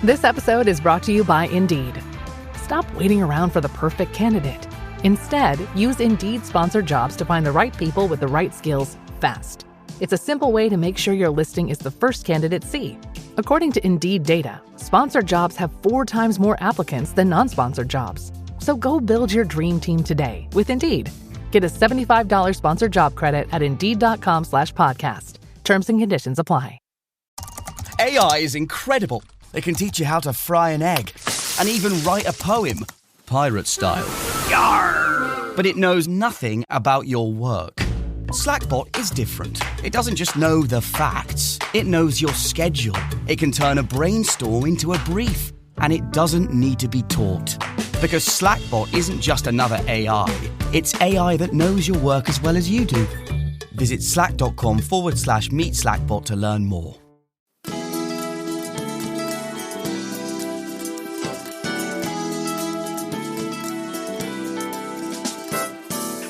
This episode is brought to you by Indeed. Stop waiting around for the perfect candidate. Instead, use Indeed sponsored jobs to find the right people with the right skills fast. It's a simple way to make sure your listing is the first candidates see. According to Indeed data, sponsored jobs have 4 times more applicants than non-sponsored jobs. So go build your dream team today with Indeed. Get a $75 sponsored job credit at Indeed.com/podcast. Terms and conditions apply. AI is incredible. It can teach you how to fry an egg and even write a poem, pirate style. Yarr! But it knows nothing about your work. Slackbot is different. It doesn't just know the facts. It knows your schedule. It can turn a brainstorm into a brief. And it doesn't need to be taught. Because Slackbot isn't just another AI. It's AI that knows your work as well as you do. Visit slack.com/meet Slackbot to learn more.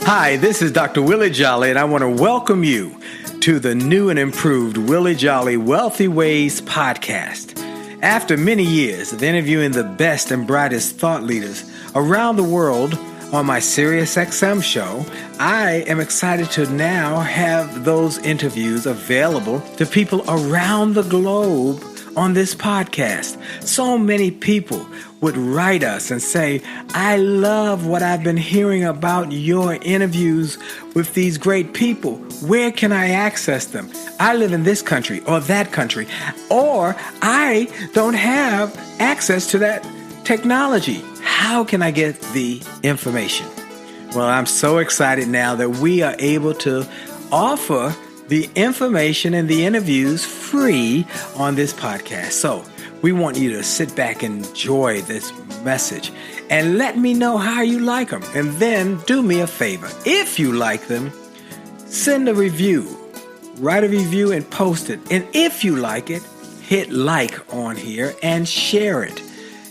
Hi, this is Dr. Willie Jolley, and I want to welcome you to the new and improved Willie Jolley Wealthy Ways podcast. After many years of interviewing the best and brightest thought leaders around the world on my SiriusXM show, I am excited to now have those interviews available to people around the globe on this podcast. So many people would write us and say, I love what I've been hearing about your interviews with these great people. Where can I access them? I live in this country or that country, or I don't have access to that technology. How can I get the information? Well, I'm so excited now that we are able to offer the information and the interviews free on this podcast. So we want you to sit back and enjoy this message and let me know how you like them. And then do me a favor. If you like them, send a review. Write a review and post it. And if you like it, hit like on here and share it.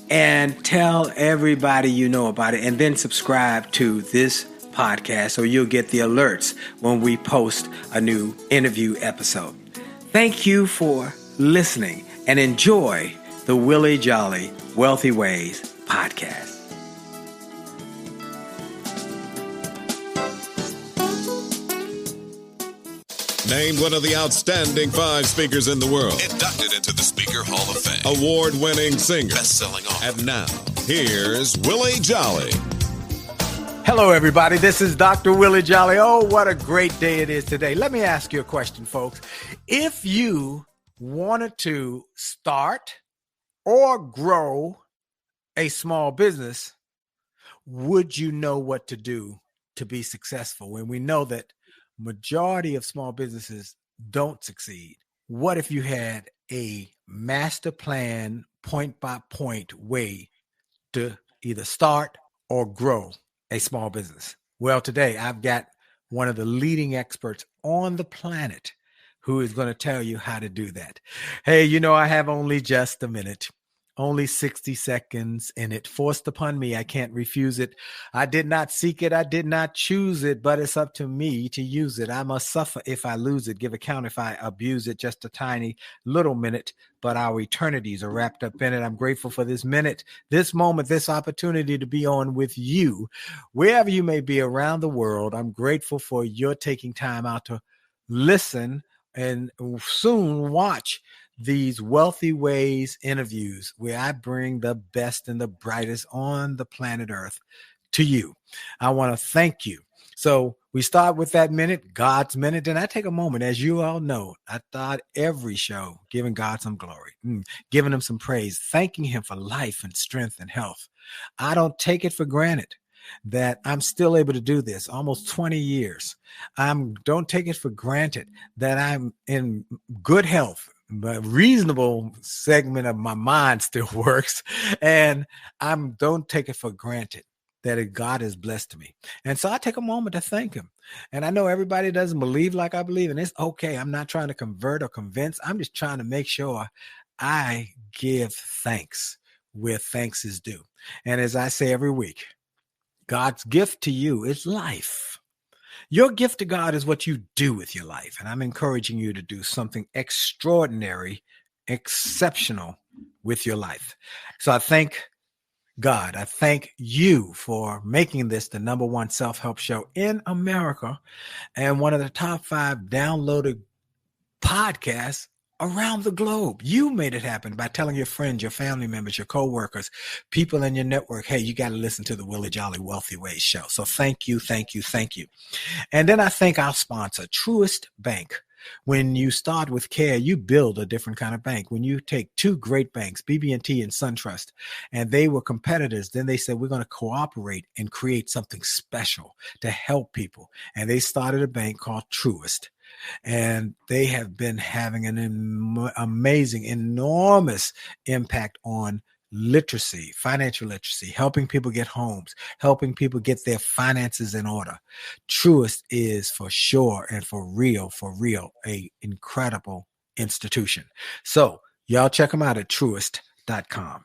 And tell everybody you know about it. And then subscribe to this podcast so you'll get the alerts when we post a new interview episode. Thank you for listening and enjoy the Willie Jolley Wealthy Ways podcast. Named one of the outstanding 5 speakers in the world. Inducted into the Speaker Hall of Fame. Award-winning singer. Best-selling author. And now, here's Willie Jolley. Hello, everybody. This is Dr. Willie Jolley. Oh, what a great day it is today. Let me ask you a question, folks. If you wanted to start or grow a small business, would you know what to do to be successful? And we know that majority of small businesses don't succeed. What if you had a master plan, point by point way to either start or grow a small business? Well, today I've got one of the leading experts on the planet who is going to tell you how to do that. Hey, I have only just a minute, only 60 seconds, and it forced upon me. I can't refuse it. I did not seek it. I did not choose it, but it's up to me to use it. I must suffer if I lose it, give account if I abuse it. Just a tiny little minute, but our eternities are wrapped up in it. I'm grateful for this minute, this moment, this opportunity to be on with you, wherever you may be around the world. I'm grateful for your taking time out to listen and soon watch these Wealthy Ways interviews where I bring the best and the brightest on the planet Earth to you. I want to thank you. So we start with that minute, God's minute. And I take a moment, as you all know, I start every show giving God some glory, giving him some praise, thanking him for life and strength and health. I don't take it for granted that I'm still able to do this almost 20 years. Don't take it for granted that I'm in good health. But reasonable segment of my mind still works, and don't take it for granted that God has blessed me. And so I take a moment to thank him. And I know everybody doesn't believe like I believe, and it's okay. I'm not trying to convert or convince. I'm just trying to make sure I give thanks where thanks is due. And as I say every week, God's gift to you is life. Your gift to God is what you do with your life. And I'm encouraging you to do something extraordinary, exceptional with your life. So I thank God. I thank you for making this the number one self-help show in America and one of the top 5 downloaded podcasts around the globe. You made it happen by telling your friends, your family members, your coworkers, people in your network, hey, you got to listen to the Willie Jolley Wealthy Ways show. So thank you, thank you, thank you. And then I thank our sponsor, Truist Bank. When you start with care, you build a different kind of bank. When you take 2 great banks, BB&T and SunTrust, and they were competitors, then they said, we're going to cooperate and create something special to help people. And they started a bank called Truist. And they have been having an amazing, enormous impact on literacy, financial literacy, helping people get homes, helping people get their finances in order. Truist is for sure and for real, a incredible institution. So y'all check them out at truist.com.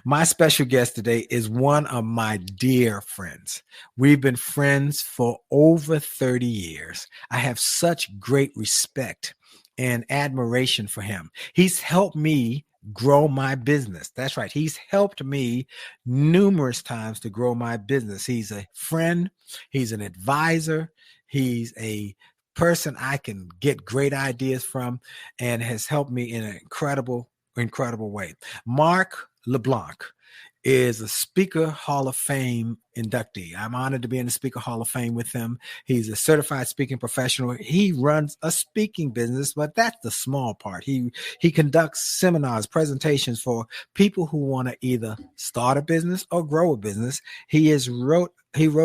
My special guest today is one of my dear friends. We've been friends for over 30 years. I have such great respect and admiration for him. He's helped me grow my business. That's right. He's helped me numerous times to grow my business. He's a friend. He's an advisor. He's a person I can get great ideas from and has helped me in an incredible way. Mark LeBlanc is a Speaker Hall of Fame inductee. I'm honored to be in the Speaker Hall of Fame with him. He's a certified speaking professional. He runs a speaking business, but that's the small part. He conducts seminars, presentations for people who want to either start a business or grow a business. He wrote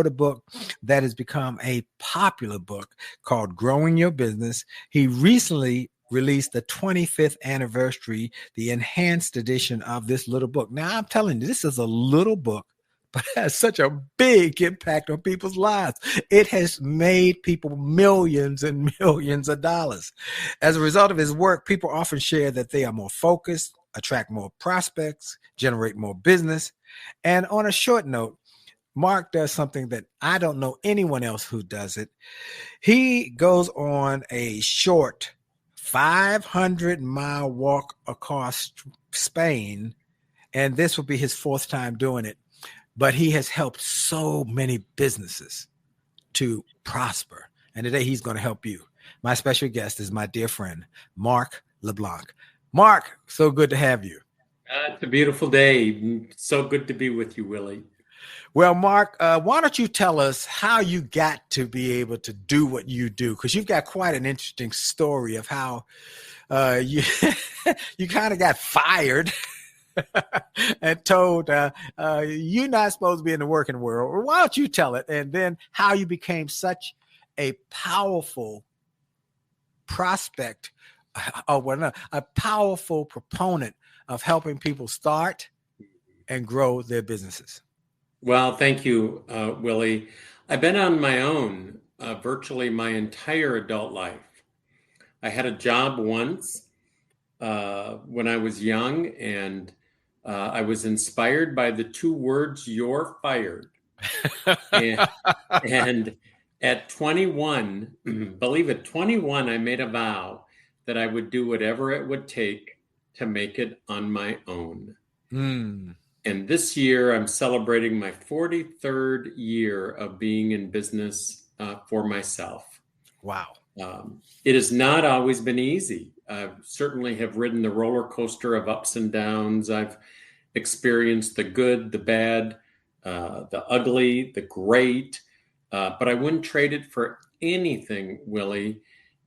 a book that has become a popular book called Growing Your Business. He recently released the 25th anniversary, the enhanced edition of this little book. Now, I'm telling you, this is a little book, but has such a big impact on people's lives. It has made people millions and millions of dollars. As a result of his work, people often share that they are more focused, attract more prospects, generate more business. And on a short note, Mark does something that I don't know anyone else who does it. He goes on a short 500-mile walk across Spain, and this will be his 4th time doing it. But he has helped so many businesses to prosper, and today he's going to help you. My special guest is my dear friend, Mark LeBlanc. Mark, so good to have you. It's a beautiful day. So good to be with you, Willie. Well, Mark, why don't you tell us how you got to be able to do what you do? Because you've got quite an interesting story of how you kind of got fired and told you're not supposed to be in the working world. Why don't you tell it? And then how you became such a powerful prospect, a powerful proponent of helping people start and grow their businesses. Well, thank you, Willie. I've been on my own virtually my entire adult life. I had a job once when I was young, and I was inspired by the 2 words, "You're fired." and at 21, believe it, 21, I made a vow that I would do whatever it would take to make it on my own. And this year, I'm celebrating my 43rd year of being in business for myself. Wow. It has not always been easy. I certainly have ridden the roller coaster of ups and downs. I've experienced the good, the bad, the ugly, the great, but I wouldn't trade it for anything, Willie.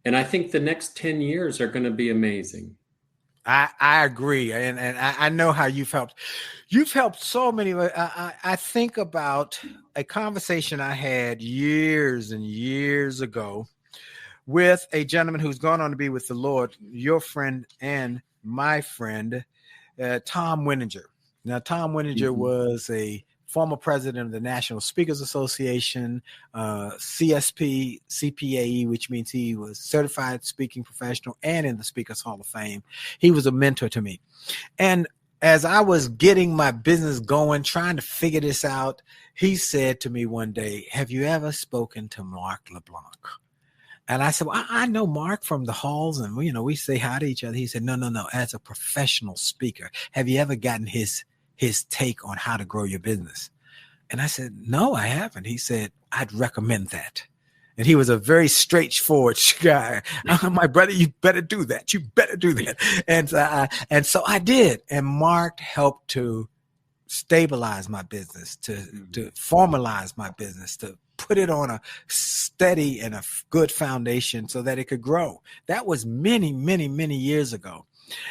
And I think the next 10 years are going to be amazing. I agree. And I know how you've helped. You've helped so many. I think about a conversation I had years and years ago with a gentleman who's gone on to be with the Lord, your friend and my friend, Tom Winninger. Now, Tom Winninger was a former president of the National Speakers Association, CSP, CPAE, which means he was certified speaking professional and in the Speakers Hall of Fame. He was a mentor to me. And as I was getting my business going, trying to figure this out, he said to me one day, "Have you ever spoken to Mark LeBlanc?" And I said, well, I know Mark from the halls, and we say hi to each other. He said, no. As a professional speaker, have you ever gotten his take on how to grow your business? And I said, no, I haven't. He said, I'd recommend that. And he was a very straightforward guy. My brother, you better do that. You better do that. And so I did. And Mark helped to stabilize my business, to formalize my business, to put it on a steady and a good foundation so that it could grow. That was many, many, many years ago.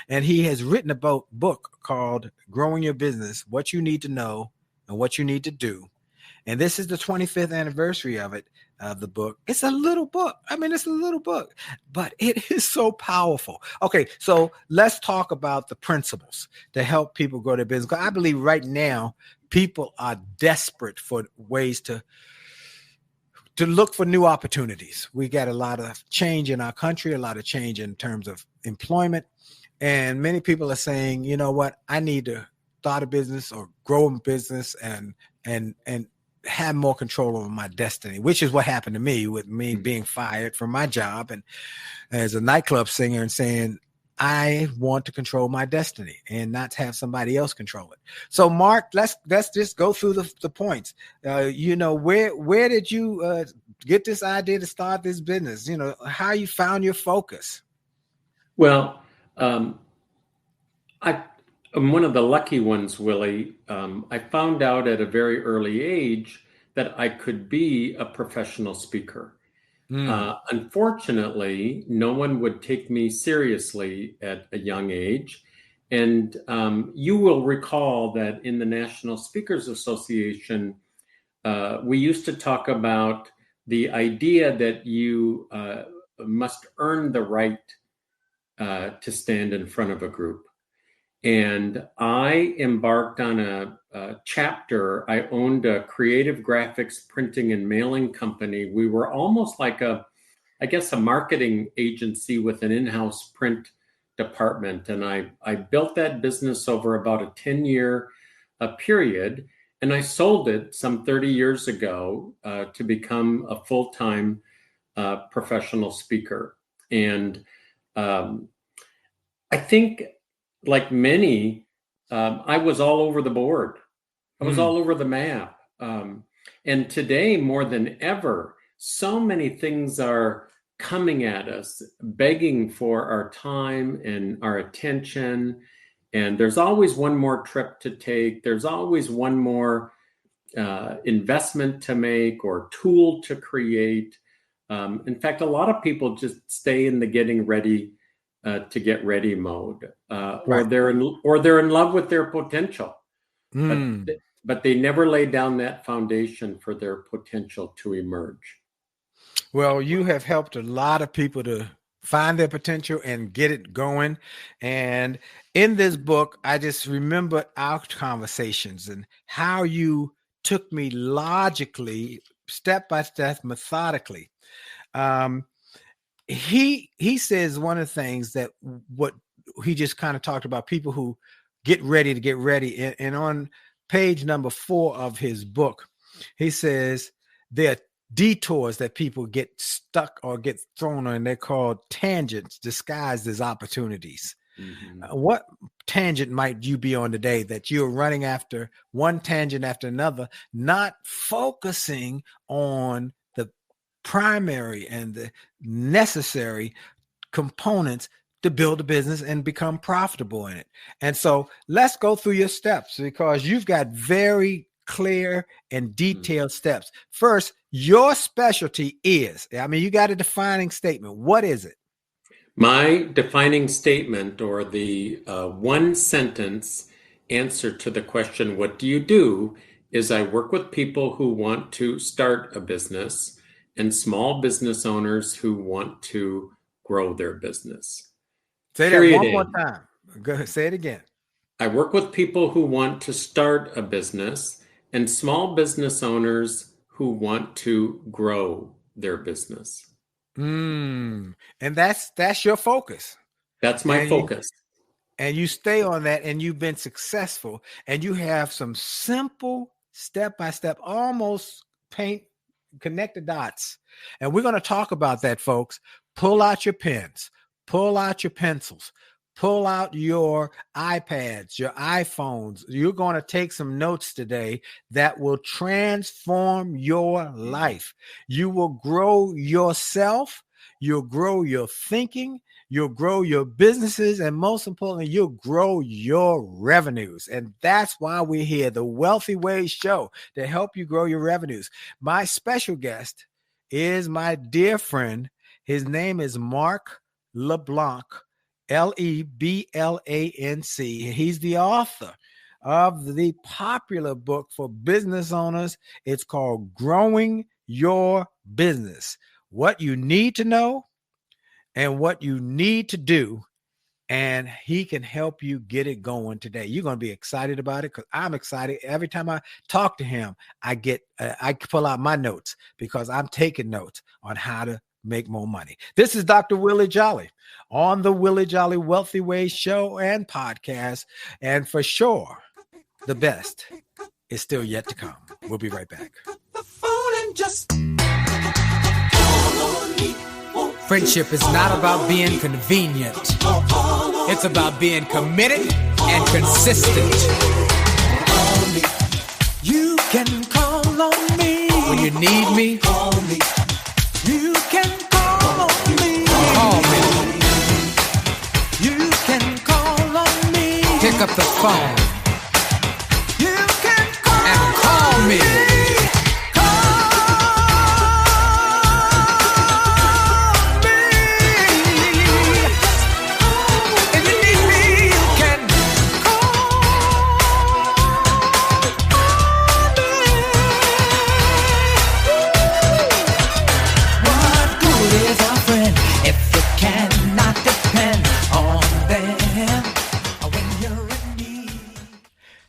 And he has written a book called Growing Your Business, What You Need to Know and What You Need to Do. And this is the 25th anniversary of the book. It's a little book. It's a little book, but it is so powerful. Okay, so let's talk about the principles to help people grow their business. I believe right now people are desperate for ways to look for new opportunities. We got a lot of change in our country, a lot of change in terms of employment. And many people are saying, you know what, I need to start a business or grow a business and have more control over my destiny, which is what happened to me with me being fired from my job and as a nightclub singer and saying, I want to control my destiny and not have somebody else control it. So Mark, let's just go through the points. Where did you get this idea to start this business? How you found your focus? Well, I'm one of the lucky ones, Willie. I found out at a very early age that I could be a professional speaker. Unfortunately, no one would take me seriously at a young age. And you will recall that in the National Speakers Association, we used to talk about the idea that you must earn the right to stand in front of a group. And I embarked on a chapter. I owned a creative graphics printing and mailing company. We were almost like a marketing agency with an in-house print department. And I built that business over about a 10-year period. And I sold it some 30 years ago to become a full-time professional speaker. And I think, like many, I was all over the board. I was all over the map. And today, more than ever, so many things are coming at us, begging for our time and our attention. And there's always one more trip to take. There's always one more investment to make or tool to create. In fact, a lot of people just stay in the getting ready to get ready mode, or they're in love with their potential, but they never lay down that foundation for their potential to emerge. Well, you have helped a lot of people to find their potential and get it going. And in this book, I just remember our conversations and how you took me logically, step by step, methodically. He says one of the things that what he just kind of talked about, people who get ready to get ready. And on page number 4 of his book, he says there are detours that people get stuck or get thrown on. They're called tangents disguised as opportunities. What tangent might you be on today that you're running after one tangent after another, not focusing on the primary and the necessary components to build a business and become profitable in it? And so let's go through your steps, because you've got very clear and detailed steps. First, your specialty is, you got a defining statement. What is it? My defining statement, or the one sentence answer to the question, what do you do, is I work with people who want to start a business and small business owners who want to grow their business. Say that one more time. Go ahead, say it again. I work with people who want to start a business and small business owners who want to grow their business. And that's your focus. That's my focus. And you stay on that, and you've been successful, and you have some simple step-by-step, almost paint connect the dots. And we're going to talk about that, folks. Pull out your pens, pull out your pencils, pull out your iPads, your iPhones. You're going to take some notes today that will transform your life. You will grow yourself. You'll grow your thinking. You'll grow your businesses. And most importantly, you'll grow your revenues. And that's why we're here, the Wealthy Ways Show, to help you grow your revenues. My special guest is my dear friend. His name is Mark LeBlanc, LeBlanc. He's the author of the popular book for business owners. It's called Growing Your Business: What You Need to Know and What You Need to Do. And he can help you get it going today. You're going to be excited about it, because I'm excited. Every time I talk to him, I pull out my notes, because I'm taking notes on how to make more money. This is Dr. Willie Jolley on the Willie Jolley Wealthy Ways Show and podcast. And for sure, the best is still yet to come. We'll be right back. Friendship is not about being convenient. It's about being committed and consistent. You can call on me when you need me. You can call on me. Call me. You can call on me. Pick up the phone. You can call and call me.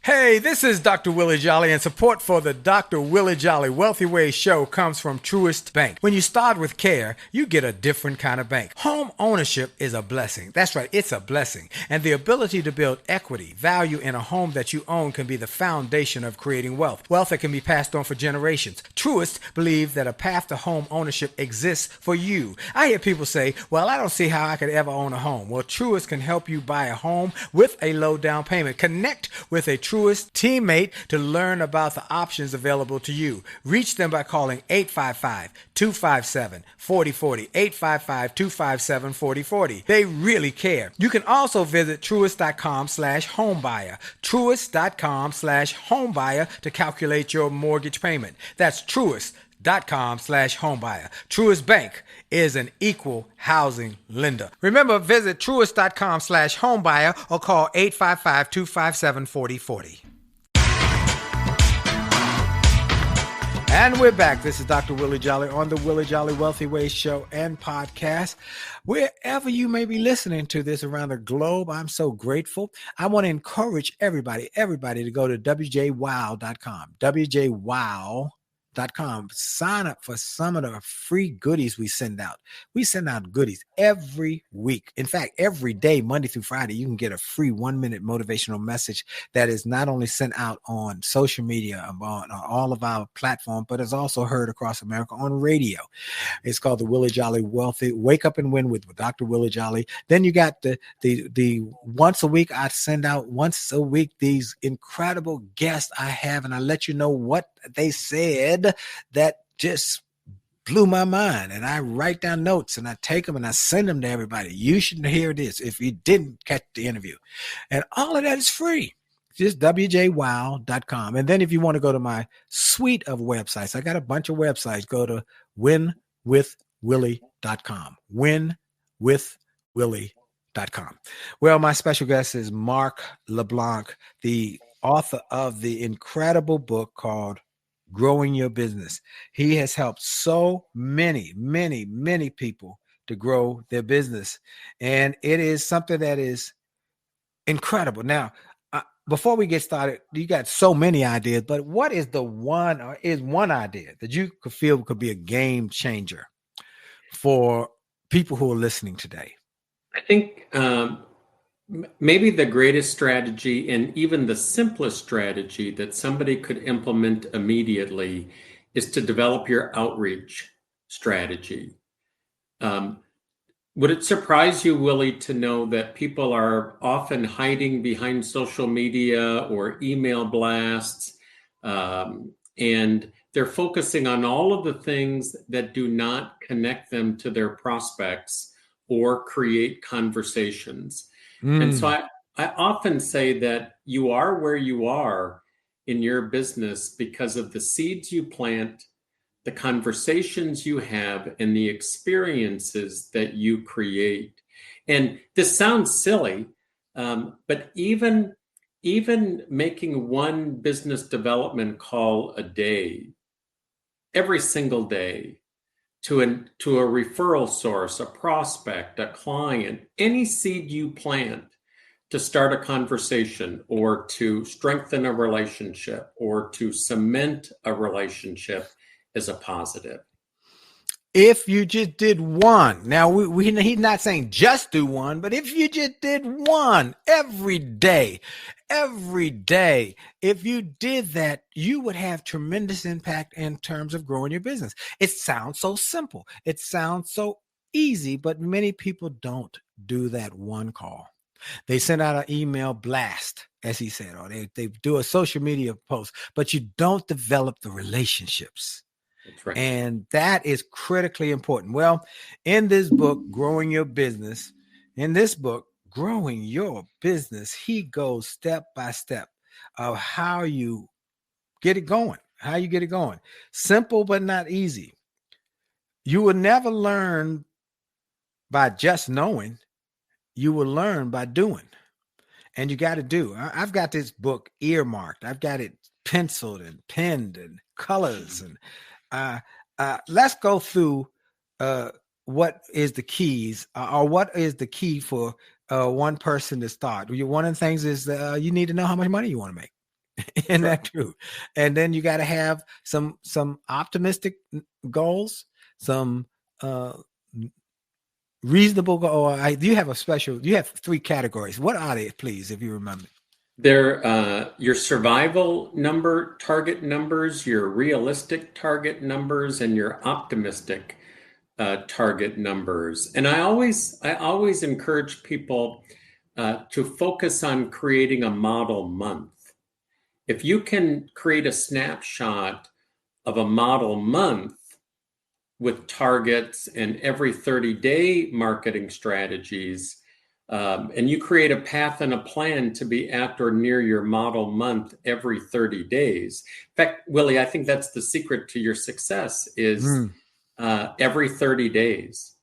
Hey, this is Dr. Willie Jolley, and support for the Dr. Willie Jolley Wealthy Ways Show comes from Truist Bank. When you start with care, you get a different kind of bank. Home ownership is a blessing. That's right, it's a blessing. And the ability to build equity, value in a home that you own can be the foundation of creating wealth. Wealth that can be passed on for generations. Truist believes that a path to home ownership exists for you. I hear people say, well, I don't see how I could ever own a home. Well, Truist can help you buy a home with a low down payment. Connect with a Truist teammate to learn about the options available to you. Reach them by calling 855-257-4040, 855-257-4040. They really care. You can also visit truist.com/homebuyer, truist.com/homebuyer to calculate your mortgage payment. That's truist.com/homebuyer. Truist Bank is an equal housing lender. Remember, visit truist.com/homebuyer or call 855-257-4040. And we're back. This is Dr. Willie Jolley on the Willie Jolley Wealthy Ways Show and podcast. Wherever you may be listening to this around the globe, I'm so grateful. I want to encourage everybody to go to wjwow.com, wjwow.com. Sign up for some of the free goodies we send out. We send out goodies every week. In fact, every day, Monday through Friday, you can get a free 1-minute motivational message that is not only sent out on social media, on all of our platforms, but is also heard across America on radio. It's called the Willie Jolley Wealthy Wake Up and Win with Dr. Willie Jolley. Then you got the once a week, I send out once a week these incredible guests I have, and I let you know what they said that just blew my mind. And I write down notes and I take them and I send them to everybody. You should hear this if you didn't catch the interview. And all of that is free. Just wjwow.com. And then if you want to go to my suite of websites, I got a bunch of websites. Go to winwithwillie.com. winwithwillie.com. Well, my special guest is Mark LeBlanc, the author of the incredible book called Growing Your Business. He has helped so many people to grow their business. And it is something that is incredible. Now, before we get started, you got so many ideas, but what is one idea that you could feel could be a game changer for people who are listening today? I think maybe the greatest strategy and even the simplest strategy that somebody could implement immediately is to develop your outreach strategy. Would it surprise you, Willie, to know that people are often hiding behind social media or email blasts, and they're focusing on all of the things that do not connect them to their prospects or create conversations? And so I often say that you are where you are in your business because of the seeds you plant, the conversations you have, and the experiences that you create. And this sounds silly, but even making one business development call a day, every single day, to a referral source, a prospect, a client, any seed you plant to start a conversation or to strengthen a relationship or to cement a relationship is a positive. If you just did one, now he's not saying just do one, but if you just did one every day, if you did that, you would have tremendous impact in terms of growing your business. It sounds so simple. It sounds so easy, but many people don't do that one call. They send out an email blast, as he said, or they do a social media post, but you don't develop the relationships. That's right. And that is critically important. Well, in this book, Growing Your Business, he goes step by step of how you get it going. Simple, but not easy. You will never learn by just knowing. You will learn by doing. And you got to do. I've got this book earmarked. I've got it penciled and penned and colors. And let's go through what is the keys or what is the key for one person to start. One of the things is you need to know how much money you want to make. Isn't that true? And then you got to have some optimistic goals, some reasonable goal. You have 3 categories. What are they, please, if you remember? They're your survival target numbers, your realistic target numbers, and your optimistic target numbers. And I always encourage people to focus on creating a model month. If you can create a snapshot of a model month with targets and every 30-day marketing strategies, and you create a path and a plan to be at or near your model month every 30 days. In fact, Willie, I think that's the secret to your success is every 30 days.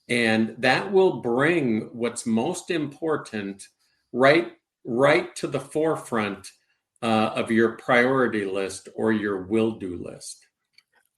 And that will bring what's most important right to the forefront of your priority list or your will-do list.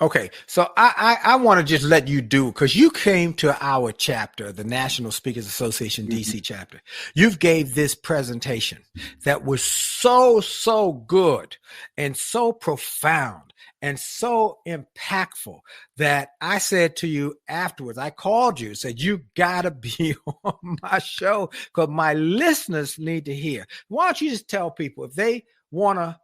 Okay, so I want to just let you do, because you came to our chapter, the National Speakers Association DC chapter. You've gave this presentation that was so good and so profound and so impactful that I said to you afterwards, I called you, said, you gotta be on my show because my listeners need to hear. Why don't you just tell people if they want to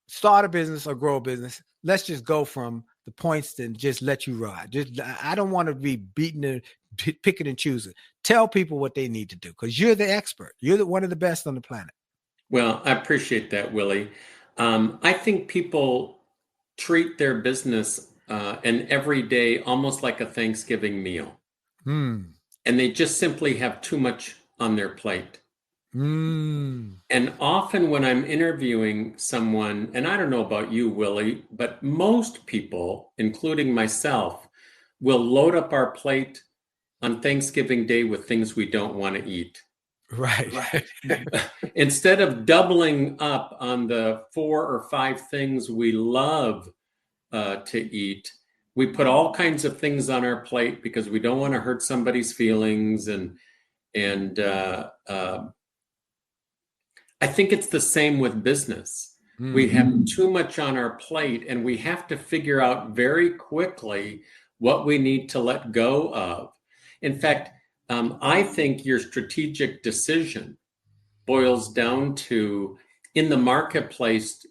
start a business or grow a business, let's just go from the points and just let you ride. I don't want to be picking and choosing. Tell people what they need to do because you're the expert. You're one of the best on the planet. Well, I appreciate that, Willie. I think people treat their business and every day almost like a Thanksgiving meal. And they just simply have too much on their plate. And often when I'm interviewing someone, and I don't know about you, Willie, but most people, including myself, will load up our plate on Thanksgiving Day with things we don't want to eat. Right. Instead of doubling up on the 4 or 5 things we love to eat, we put all kinds of things on our plate because we don't want to hurt somebody's feelings. And I think it's the same with business. We have too much on our plate and we have to figure out very quickly what we need to let go of. In fact, I think your strategic decision boils down to, in the marketplace,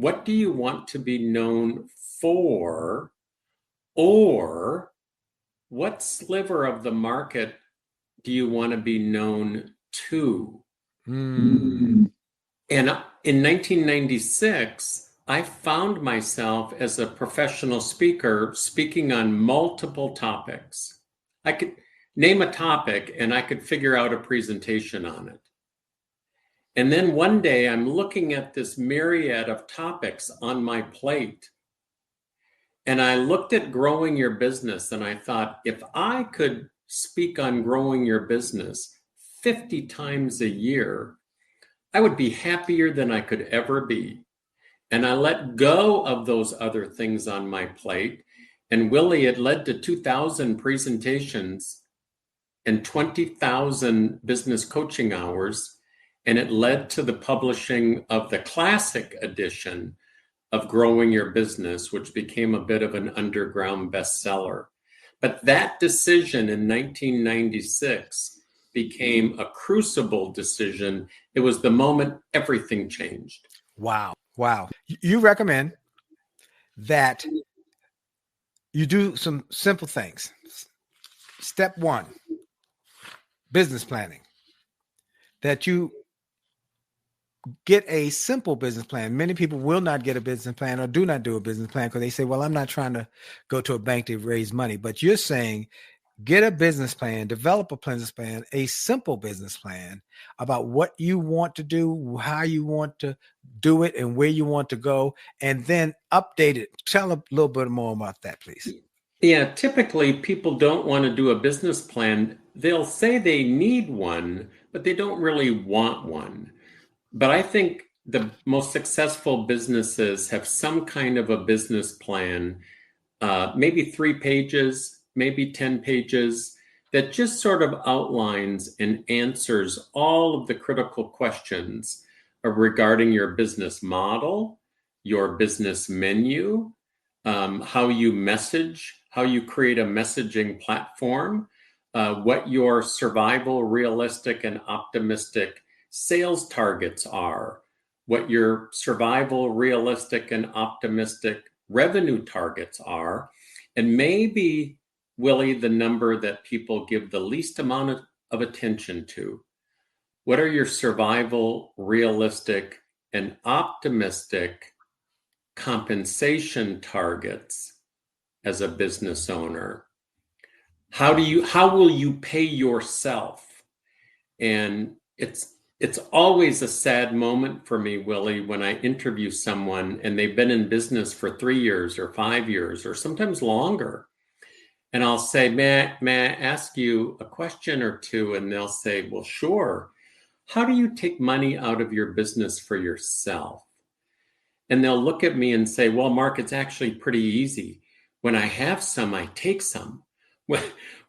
what do you want to be known for, or what sliver of the market do you want to be known to? And in 1996, I found myself as a professional speaker speaking on multiple topics. I could name a topic and I could figure out a presentation on it. And then one day I'm looking at this myriad of topics on my plate. And I looked at growing your business and I thought, if I could speak on growing your business 50 times a year, I would be happier than I could ever be. And I let go of those other things on my plate. And Willie, it led to 2,000 presentations and 20,000 business coaching hours. And it led to the publishing of the classic edition of Growing Your Business, which became a bit of an underground bestseller. But that decision in 1996 became a crucible decision. It was the moment everything changed. Wow. You recommend that you do some simple things. Step 1, business planning. That you get a simple business plan. Many people will not get a business plan or do not do a business plan because they say, well, I'm not trying to go to a bank to raise money. But you're saying get a business plan, develop a business plan, a simple business plan about what you want to do, how you want to do it, and where you want to go, and then update it. Tell a little bit more about that, please. Yeah, typically people don't want to do a business plan. They'll say they need one, but they don't really want one. But I think the most successful businesses have some kind of a business plan, maybe 3 pages, maybe 10 pages, that just sort of outlines and answers all of the critical questions regarding your business model, your business menu, how you message, how you create a messaging platform, what your survival, realistic, and optimistic sales targets are, what your survival, realistic, and optimistic revenue targets are, and maybe, Willie, the number that people give the least amount of attention to. What are your survival, realistic, and optimistic compensation targets as a business owner? How will you pay yourself? And it's always a sad moment for me, Willie, when I interview someone and they've been in business for 3 years or 5 years or sometimes longer. And I'll say, may I ask you a question or two? And they'll say, well, sure. How do you take money out of your business for yourself? And they'll look at me and say, well, Mark, it's actually pretty easy. When I have some, I take some.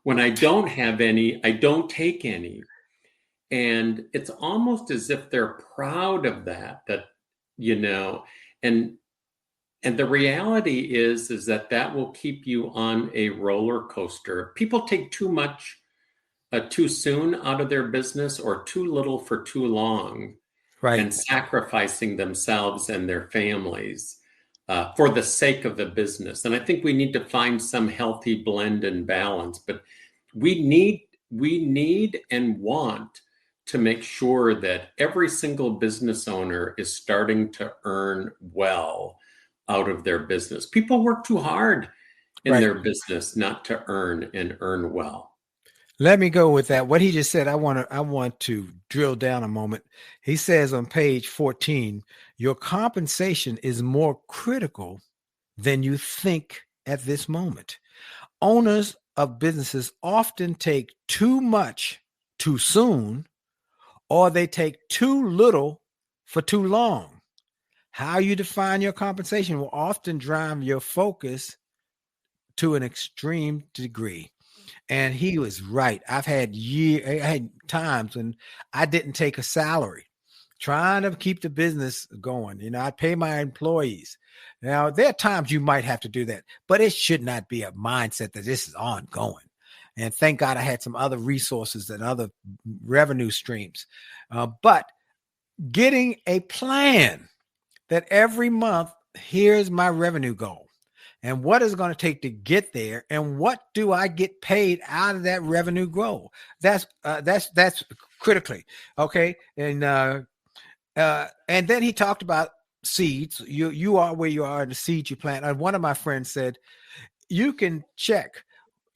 When I don't have any, I don't take any. And it's almost as if they're proud of that, and the reality is that will keep you on a roller coaster. People take too much too soon out of their business or too little for too long, right? And sacrificing themselves and their families for the sake of the business. And I think we need to find some healthy blend and balance, but we need and want to make sure that every single business owner is starting to earn well out of their business. People work too hard in their business not to earn and earn well. Let me go with that. What he just said, I want to drill down a moment. He says on page 14, your compensation is more critical than you think at this moment. Owners of businesses often take too much too soon, or they take too little for too long. How you define your compensation will often drive your focus to an extreme degree. And he was right. I had times when I didn't take a salary, trying to keep the business going. I pay my employees. Now, there are times you might have to do that, but it should not be a mindset that this is ongoing. And thank God I had some other resources and other revenue streams. But getting a plan that every month, here's my revenue goal and what is going to take to get there, and what do I get paid out of that revenue goal? That's critically okay. And then he talked about seeds. You are where you are in the seeds you plant. And one of my friends said, you can check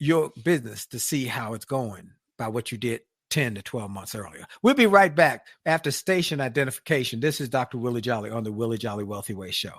your business to see how it's going by what you did 10 to 12 months earlier. We'll be right back after station identification. This is Dr. Willie Jolley on the Willie Jolley Wealthy Way Show.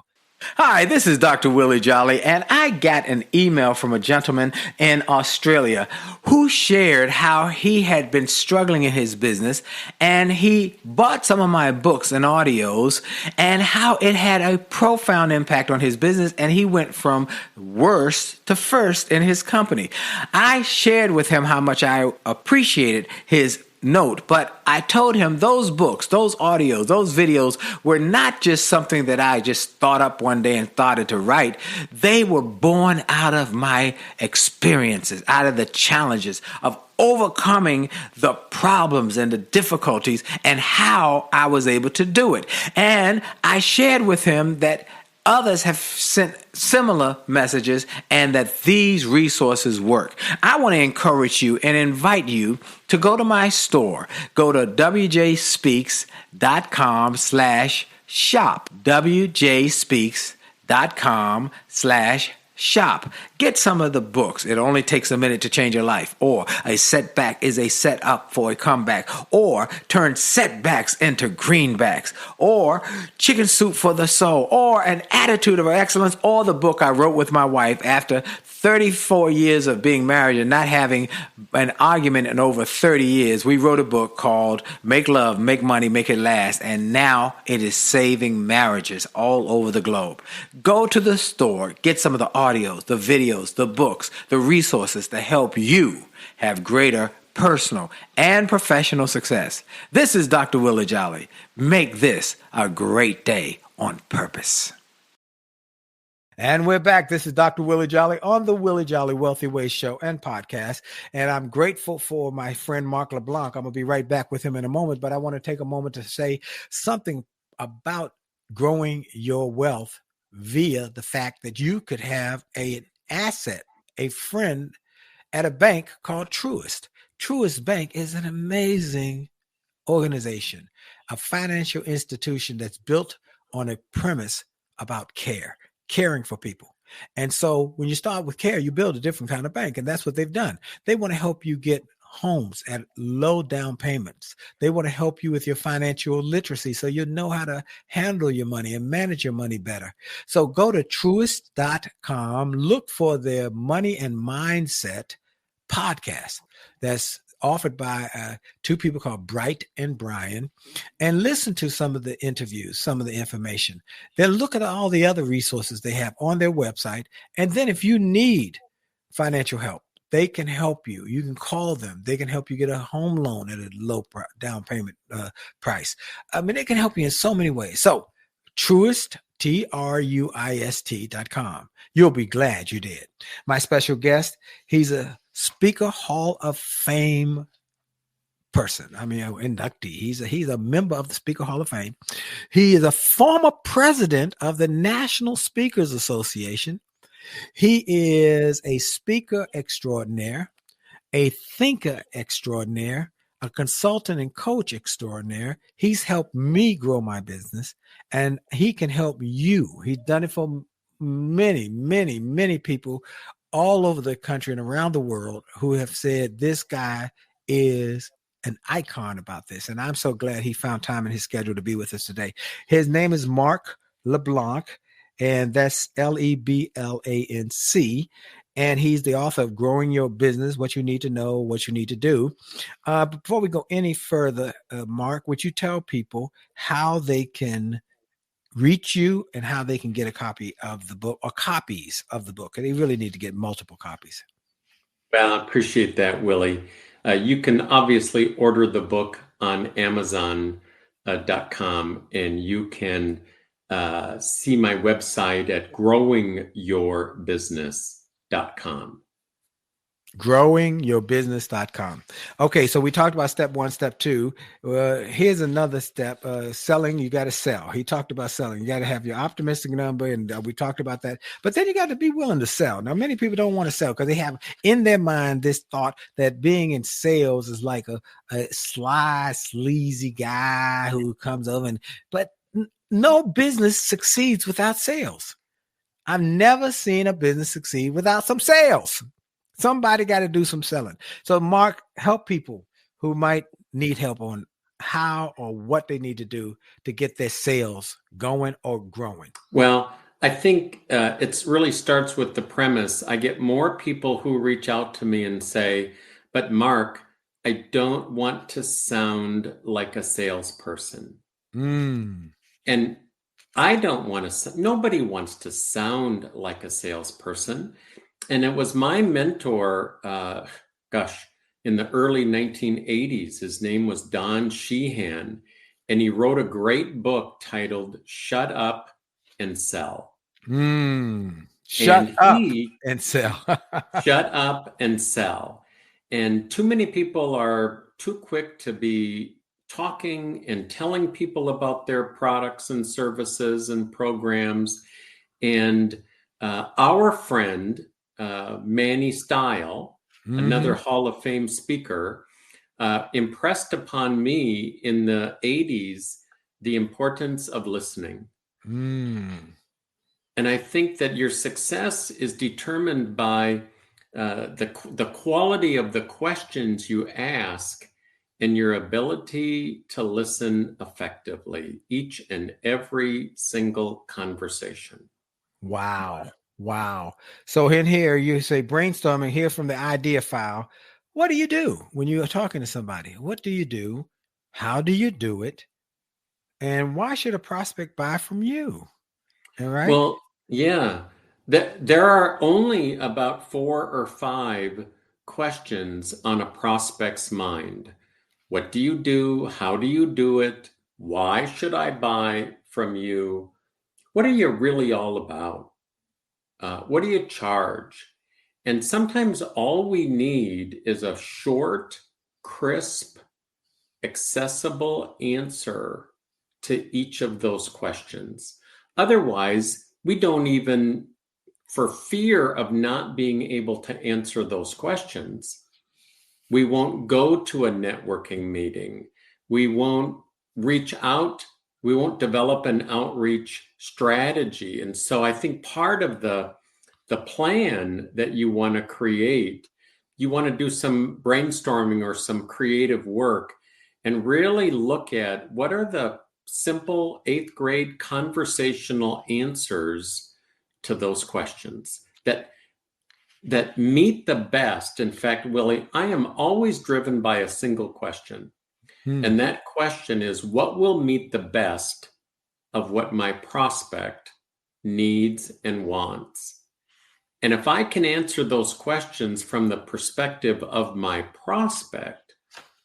Hi, this is Dr. Willie Jolley, and I got an email from a gentleman in Australia who shared how he had been struggling in his business, and he bought some of my books and audios, and how it had a profound impact on his business, and he went from worst to first in his company. I shared with him how much I appreciated his note, but I told him those books, those audios, those videos were not just something that I just thought up one day and started to write. They were born out of my experiences, out of the challenges of overcoming the problems and the difficulties and how I was able to do it. And I shared with him that others have sent similar messages and that these resources work. I want to encourage you and invite you to go to my store. Go to wjspeaks.com/shop. wjspeaks.com/shop. Get some of the books. It only takes a minute to change your life. Or a setback is a setup for a comeback. Or turn setbacks into greenbacks. Or chicken soup for the soul. Or an attitude of excellence. Or the book I wrote with my wife after 34 years of being married and not having an argument in over 30 years. We wrote a book called Make Love, Make Money, Make It Last. And now it is saving marriages all over the globe. Go to the store, get some of the audios, the videos, the books, the resources to help you have greater personal and professional success. This is Dr. Willie Jolley. Make this a great day on purpose. And we're back. This is Dr. Willie Jolley on the Willie Jolley Wealthy Way Show and podcast. And I'm grateful for my friend Mark LeBlanc. I'm going to be right back with him in a moment, but I want to take a moment to say something about growing your wealth via the fact that you could have an asset, a friend at a bank called Truist. Truist Bank is an amazing organization, a financial institution that's built on a premise about caring for people. And so when you start with care, you build a different kind of bank. And that's what they've done. They want to help you get homes at low down payments. They want to help you with your financial literacy so you know how to handle your money and manage your money better. So go to truist.com, look for their Money and Mindset podcast that's offered by two people called Bright and Brian, and listen to some of the interviews, some of the information. Then look at all the other resources they have on their website. And then if you need financial help, they can help you. You can call them. They can help you get a home loan at a low down payment price. I mean, they can help you in so many ways. So Truist, Truist.com. You'll be glad you did. My special guest, he's a Speaker Hall of Fame person. I mean, inductee. He's a member of the Speaker Hall of Fame. He is a former president of the National Speakers Association. He is a speaker extraordinaire, a thinker extraordinaire, a consultant and coach extraordinaire. He's helped me grow my business, and he can help you. He's done it for many, many, many people all over the country and around the world who have said this guy is an icon about this. And I'm so glad he found time in his schedule to be with us today. His name is Mark LeBlanc, and that's LeBlanc. And he's the author of Growing Your Business, What You Need to Know, What You Need to Do. Before we go any further, Mark, would you tell people how they can reach you and how they can get a copy of the book or copies of the book? And they really need to get multiple copies. Well, I appreciate that, Willie. You can obviously order the book on Amazon.com, and you can see my website at growingyourbusiness.com. Growingyourbusiness.com. Okay, so we talked about step 1, step 2. Here's another step. Selling, you got to sell. He talked about selling. You got to have your optimistic number, and we talked about that. But then you got to be willing to sell. Now, many people don't want to sell because they have in their mind this thought that being in sales is like a sly, sleazy guy who comes over but no business succeeds without sales. I've never seen a business succeed without some sales. Somebody got to do some selling. So, Mark, help people who might need help on how or what they need to do to get their sales going or growing. Well, I think it really starts with the premise. I get more people who reach out to me and say, but Mark, I don't want to sound like a salesperson. And I don't want to, nobody wants to sound like a salesperson. And it was my mentor, in the early 1980s, his name was Don Sheehan, and he wrote a great book titled Shut Up and Sell. Shut up and sell. Shut up and sell. And too many people are too quick to be talking and telling people about their products and services and programs. And our friend, Manny Style, another Hall of Fame speaker, impressed upon me in the 80s the importance of listening. And I think that your success is determined by the quality of the questions you ask and your ability to listen effectively, each and every single conversation. Wow. So in here, you say brainstorming, hear from the idea file. What do you do when you are talking to somebody? What do you do? How do you do it? And why should a prospect buy from you? All right. Well, yeah, there are only about 4 or 5 questions on a prospect's mind. What do you do? How do you do it? Why should I buy from you? What are you really all about? What do you charge? And sometimes all we need is a short, crisp, accessible answer to each of those questions. Otherwise, we don't even, for fear of not being able to answer those questions, we won't go to a networking meeting. We won't reach out. We won't develop an outreach strategy. And so I think part of the plan that you want to create, you want to do some brainstorming or some creative work and really look at what are the simple 8th grade conversational answers to those questions that meet the best. In fact, Willie, I am always driven by a single question. And that question is, what will meet the best of what my prospect needs and wants? And if I can answer those questions from the perspective of my prospect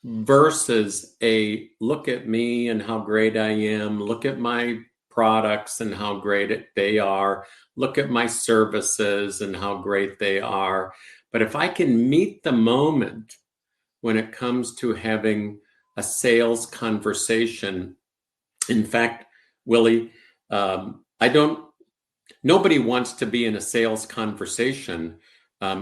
versus a look at me and how great I am, look at my products and how great they are, look at my services and how great they are. But if I can meet the moment when it comes to having a sales conversation, in fact, Willie, nobody wants to be in a sales conversation.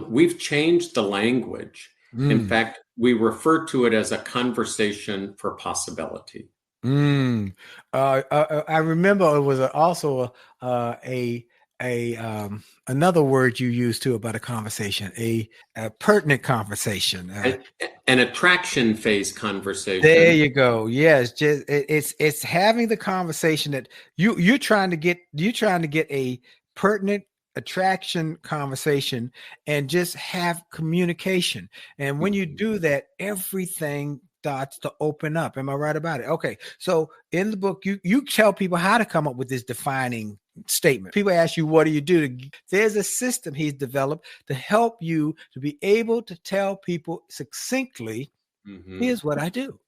We've changed the language. In fact, we refer to it as a conversation for possibility. I remember it was also another word you used too about a conversation, a pertinent conversation, an attraction phase conversation. There you go. Yes, just it's having the conversation that you're trying to get a pertinent attraction conversation and just have communication. And when you do that, everything starts to open up. Am I right about it? Okay. So in the book, you tell people how to come up with this defining statement. People ask you, what do you do? There's a system he's developed to help you to be able to tell people succinctly, here's what I do.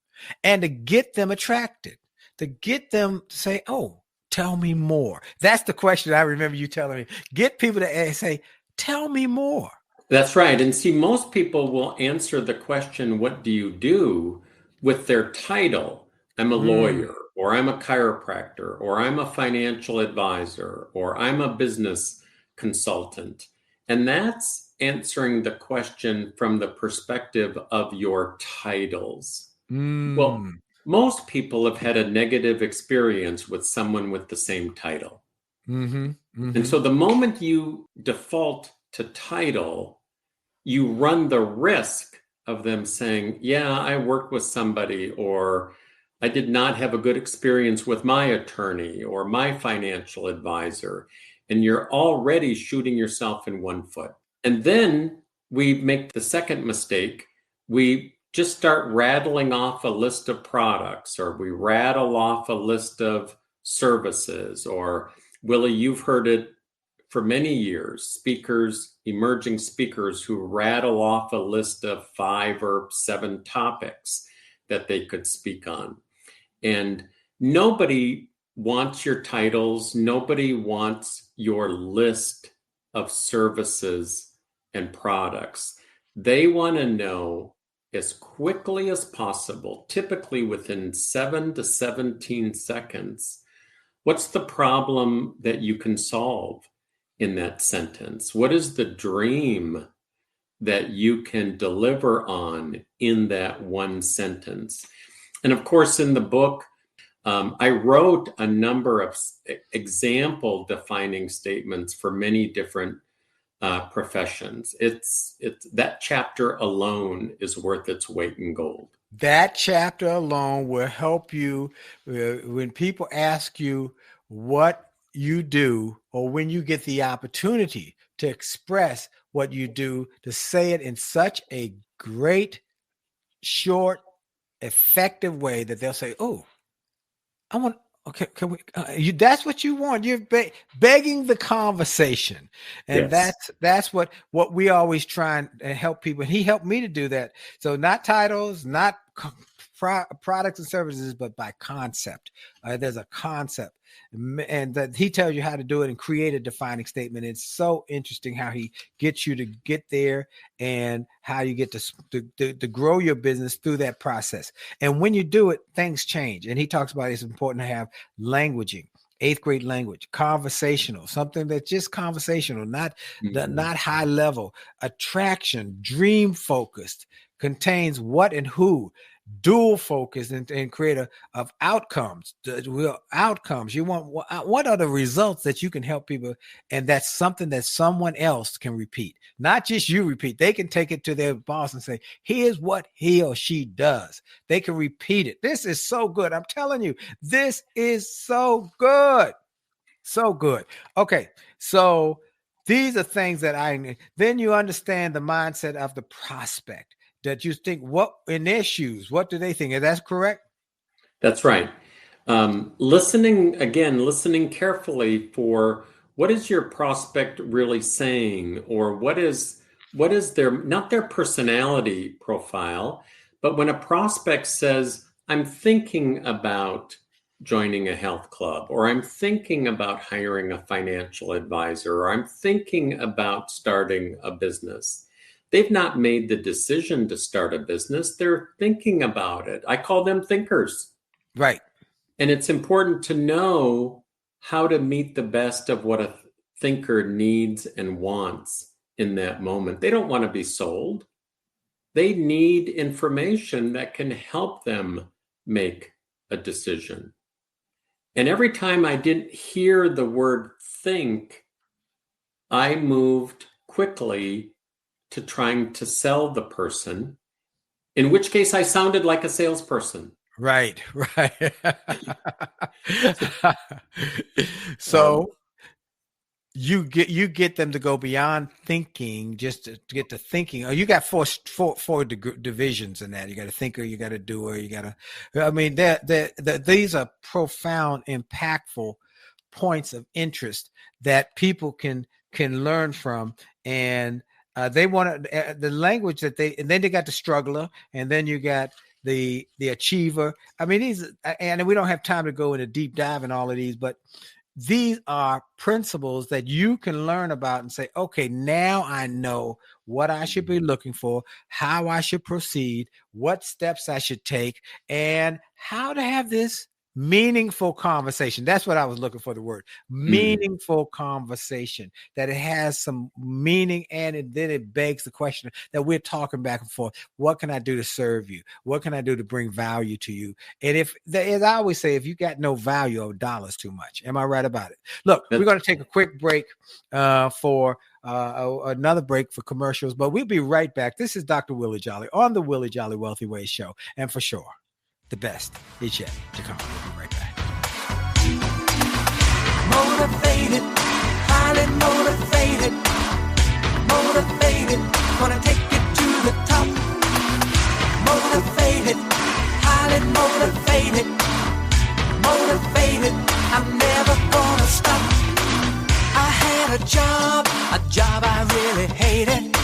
And to get them attracted, to get them to say, oh, tell me more. That's the question I remember you telling me. Get people to say, tell me more. That's right. And see, most people will answer the question, what do you do, with their title. I'm a lawyer, or I'm a chiropractor, or I'm a financial advisor, or I'm a business consultant. And that's answering the question from the perspective of your titles. Well, most people have had a negative experience with someone with the same title. And so the moment you default to title, you run the risk of them saying, yeah, I worked with somebody, or I did not have a good experience with my attorney or my financial advisor. And you're already shooting yourself in one foot. And then we make the second mistake. We just start rattling off a list of products, or we rattle off a list of services, or Willie, you've heard it for many years, speakers, emerging speakers who rattle off a list of 5 or 7 topics that they could speak on. And nobody wants your titles. Nobody wants your list of services and products. They want to know as quickly as possible, typically within 7 to 17 seconds, what's the problem that you can solve in that sentence? What is the dream that you can deliver on in that one sentence? And of course, in the book, I wrote a number of example defining statements for many different professions. It's that chapter alone is worth its weight in gold. That chapter alone will help you when people ask you what you do, or when you get the opportunity to express what you do, to say it in such a great, short, effective way that they'll say, oh, I want, okay, can we, that's what you want. You're begging the conversation. And Yes. that's what we always try and help people. And he helped me to do that. So not titles, not products and services, but by concept. There's a concept, and that he tells you how to do it and create a defining statement. It's so interesting how he gets you to get there, and how you get to grow your business through that process. And when you do it, things change. And he talks about it's important to have languaging, 8th grade language, conversational, something that's just conversational, not high level. Attraction, dream focused, contains what and who. Dual focus, and create of outcomes. Outcomes. You want, what are the results that you can help people, and that's something that someone else can repeat, not just you repeat. They can take it to their boss and say, here's what he or she does. They can repeat it. This is so good. I'm telling you, this is so good. So good. Okay, so these are things that then you understand the mindset of the prospect, that you think, what in their shoes, what do they think? Is that correct? That's right. Listening carefully for what is your prospect really saying, or what is their, not their personality profile, but when a prospect says, I'm thinking about joining a health club, or I'm thinking about hiring a financial advisor, or I'm thinking about starting a business. They've not made the decision to start a business. They're thinking about it. I call them thinkers. Right. And it's important to know how to meet the best of what a thinker needs and wants in that moment. They don't want to be sold. They need information that can help them make a decision. And every time I didn't hear the word think, I moved quickly to trying to sell the person, in which case I sounded like a salesperson. Right. So you get them to go beyond thinking, just to get to thinking. You got four divisions in that. You got a thinker, you got a doer, you got a. I mean, these are profound, impactful points of interest that people can learn from, and they want the language that and then they got the struggler, and then you got the achiever. I mean, and we don't have time to go into deep dive in all of these, but these are principles that you can learn about and say, okay, now I know what I should be looking for, how I should proceed, what steps I should take, and how to have this meaningful conversation. That's what I was looking for, the word meaningful conversation, that it has some meaning, and then it begs the question that we're talking back and forth. What can I do to serve you? What can I do to bring value to you? And as I always say, if you got no value, a dollar's too much. Am I right about it? Look, we're going to take a quick break for another break for commercials, but we'll be right back. This is Dr. Willie Jolley on the Willie Jolley Wealthy Ways Show. And for sure, the best is yet to come. We'll be right back. Motivated, highly motivated, motivated, gonna take it to the top. Motivated, highly motivated, motivated, I'm never gonna stop. I had a job I really hated.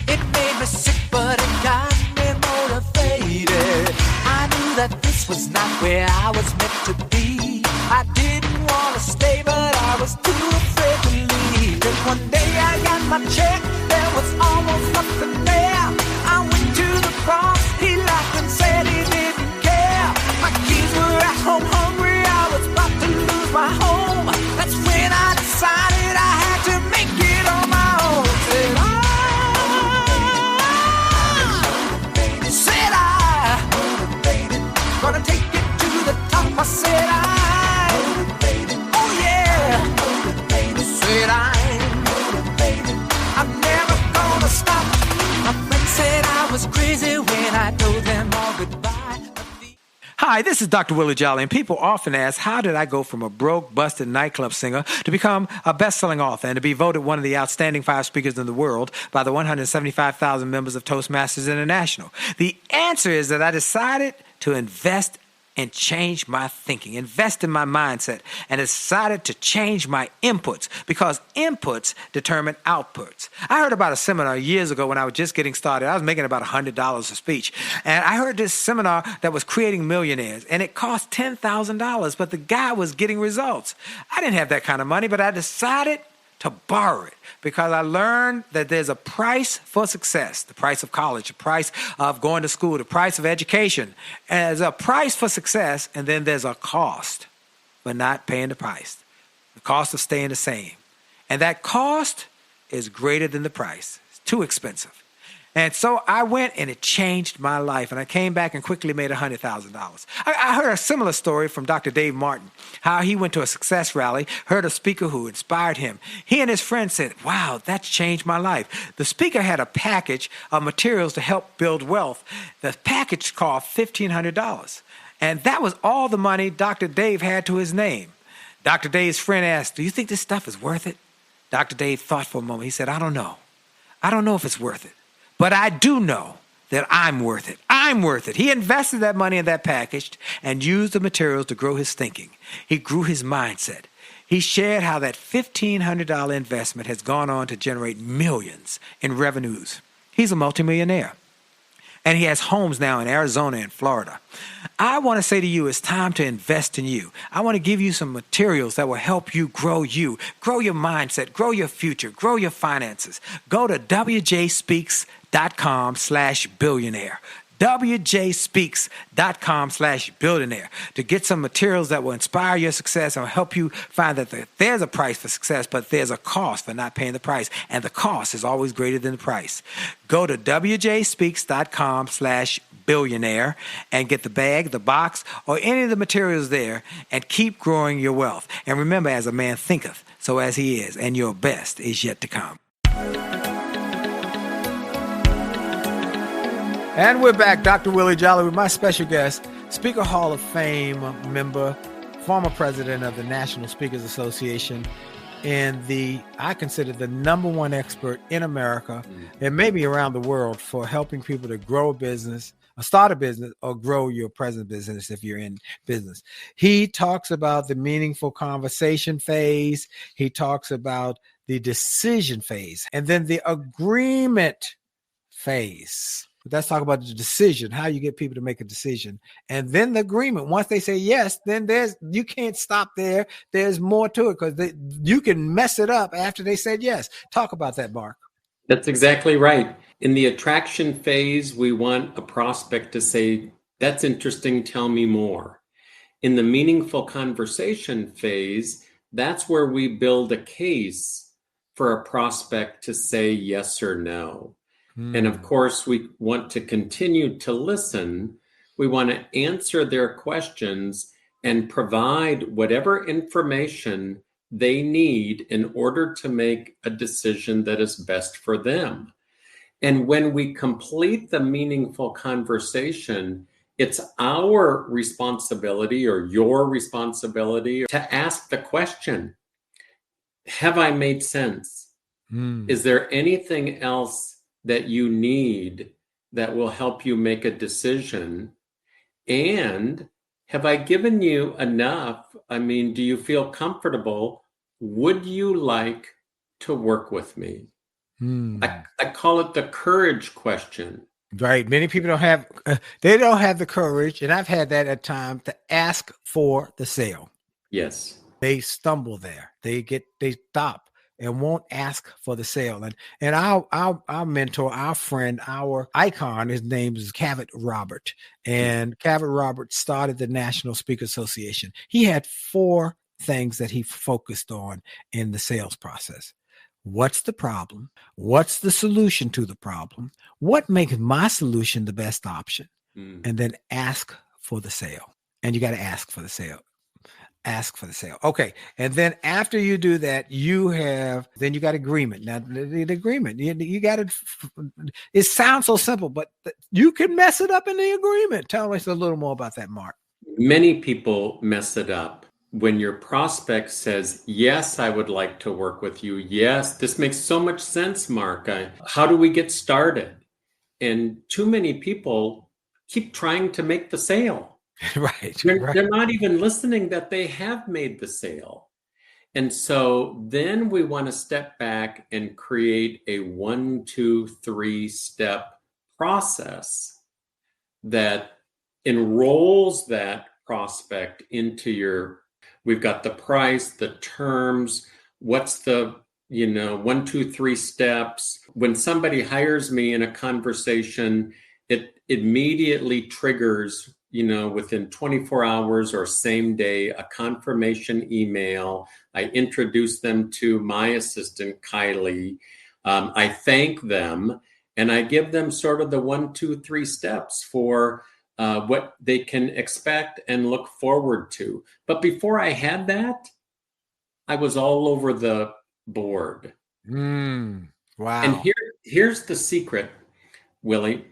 It made me sick, but it got me motivated. I knew that this was not where I was meant to be. I didn't want to stay, but I was too afraid to leave. Then one day I got my check, there was almost nothing there. I went to the boss, he laughed and said he didn't care. My kids were at home hungry, I was about to lose my home. That's when I decided I had to make it on my own. Said I gonna take it to the top. I said oh yeah. Said I'm never gonna stop. My friends said I was crazy when I told them all goodbye. Hi, this is Dr. Willie Jolley, and people often ask, how did I go from a broke, busted nightclub singer to become a best-selling author and to be voted one of the outstanding 5 speakers in the world by the 175,000 members of Toastmasters International? The answer is that I decided to invest and change my thinking, invest in my mindset, and decided to change my inputs, because inputs determine outputs. I heard about a seminar years ago when I was just getting started. I was making about $100 a speech. And I heard this seminar that was creating millionaires, and it cost $10,000, but the guy was getting results. I didn't have that kind of money, but I decided to borrow it, because I learned that there's a price for success, the price of college, the price of going to school, the price of education. And there's a price for success, and then there's a cost for not paying the price, the cost of staying the same. And that cost is greater than the price. It's too expensive. And so I went, and it changed my life. And I came back and quickly made $100,000. I heard a similar story from Dr. Dave Martin, how he went to a success rally, heard a speaker who inspired him. He and his friend said, wow, that's changed my life. The speaker had a package of materials to help build wealth. The package cost $1,500. And that was all the money Dr. Dave had to his name. Dr. Dave's friend asked, do you think this stuff is worth it? Dr. Dave thought for a moment. He said, I don't know. I don't know if it's worth it. But I do know that I'm worth it. I'm worth it. He invested that money in that package and used the materials to grow his thinking. He grew his mindset. He shared how that $1,500 investment has gone on to generate millions in revenues. He's a multimillionaire. And he has homes now in Arizona and Florida. I want to say to you, it's time to invest in you. I want to give you some materials that will help you, grow your mindset, grow your future, grow your finances. Go to wjspeaks.com/billionaire. wjspeaks.com/billionaire to get some materials that will inspire your success and will help you find that there's a price for success, but there's a cost for not paying the price. And the cost is always greater than the price. Go to wjspeaks.com/billionaire and get the bag, the box, or any of the materials there, and keep growing your wealth. And remember, as a man thinketh, so as he is, and your best is yet to come. And we're back, Dr. Willie Jolley, with my special guest, Speaker Hall of Fame member, former president of the National Speakers Association, and I consider the #1 expert in America and maybe around the world for helping people to grow a business, or start a business, or grow your present business if you're in business. He talks about the meaningful conversation phase. He talks about the decision phase, and then the agreement phase. let's talk about the decision, how you get people to make a decision. And then the agreement. Once they say yes, then you can't stop there. There's more to it because you can mess it up after they said yes. Talk about that, Mark. That's exactly right. In the attraction phase, we want a prospect to say, that's interesting, tell me more. In the meaningful conversation phase, that's where we build a case for a prospect to say yes or no. And of course, we want to continue to listen. We want to answer their questions and provide whatever information they need in order to make a decision that is best for them. And when we complete the meaningful conversation, it's our responsibility or your responsibility to ask the question, have I made sense? Is there anything else that you need that will help you make a decision? And have I given you enough? I mean, do you feel comfortable? Would you like to work with me? I call it the courage question. Right. Many people don't have the courage, and I've had that at times, to ask for the sale. Yes. They stumble there. They stop and won't ask for the sale. And our mentor, our friend, our icon, his name is Cavett Robert. And Cavett Robert started the National Speaker Association. He had 4 things that he focused on in the sales process. What's the problem? What's the solution to the problem? What makes my solution the best option? And then ask for the sale. And you got to ask for the sale. Ask for the sale. Okay. And then after you do that, you got agreement. Now the agreement, you got to, it sounds so simple, but you can mess it up in the agreement. Tell us a little more about that, Mark. Many people mess it up. When your prospect says, yes, I would like to work with you. Yes, this makes so much sense, Mark. How do we get started? And too many people keep trying to make the sale. Right. They're not even listening that they have made the sale. And so then we want to step back and create a 1, 2, 3 step process that enrolls that prospect into we've got the price, the terms, what's the, 1, 2, 3 steps. When somebody hires me in a conversation, it immediately triggers, within 24 hours or same day, a confirmation email. I introduce them to my assistant, Kylie. I thank them and I give them sort of the 1, 2, 3 steps for what they can expect and look forward to. But before I had that, I was all over the board. Wow. And here's the secret, Willie.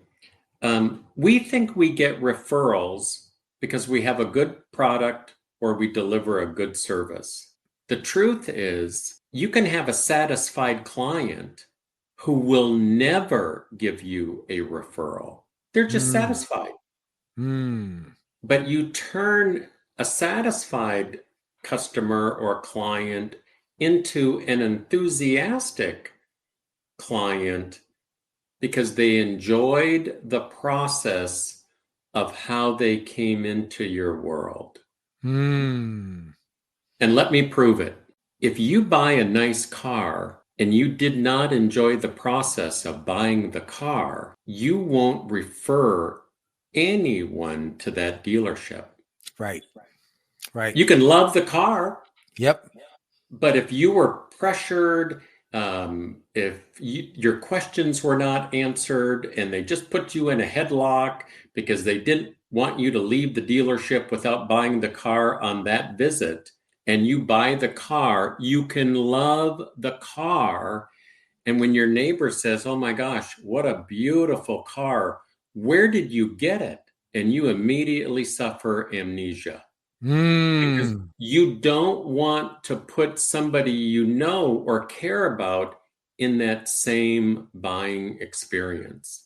We think we get referrals because we have a good product or we deliver a good service. The truth is, you can have a satisfied client who will never give you a referral. They're just satisfied. But you turn a satisfied customer or client into an enthusiastic client because they enjoyed the process of how they came into your world. And let me prove it. If you buy a nice car and you did not enjoy the process of buying the car, you won't refer anyone to that dealership. Right. You can love the car. Yep. But if you were pressured, if your questions were not answered and they just put you in a headlock because they didn't want you to leave the dealership without buying the car on that visit, and you buy the car, you can love the car. And when your neighbor says, oh my gosh, what a beautiful car, where did you get it? And you immediately suffer amnesia. Because you don't want to put somebody you know or care about in that same buying experience.